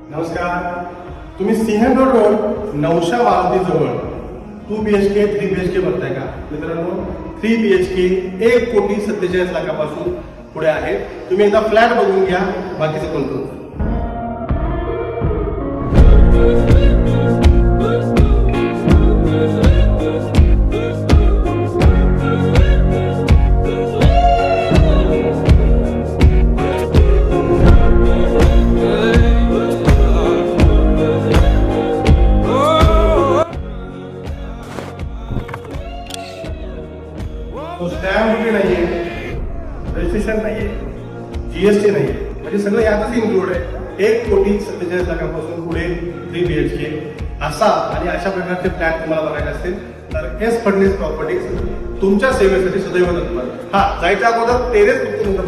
नमस्कार. तुम्ही Sinhagad road nausea Maruti जवळ 2 BHK 3 BHK बघताय का मित्रांनो? 3 BHK 1,47,00,000 पुढे आहे. तुम्ही एकदा फ्लॅट बघून घ्या, बाकीचं कोण करतो. तो स्टॅम्प ड्युटी नाहीये, रजिस्ट्रेशन नाहीये, GST नाहीये, म्हणजे सगळं यातच इन्क्लूड आहे. 1,47,00,000 पुढे 3 BHK असा आणि अशा प्रकारचे फ्लॅट तुम्हाला बघायचे असतील तर एस फडणीस प्रॉपर्टीज तुमच्या सेवेसाठी सदैव तत्पर. जायच्या अगोदर टेरेस तुमचं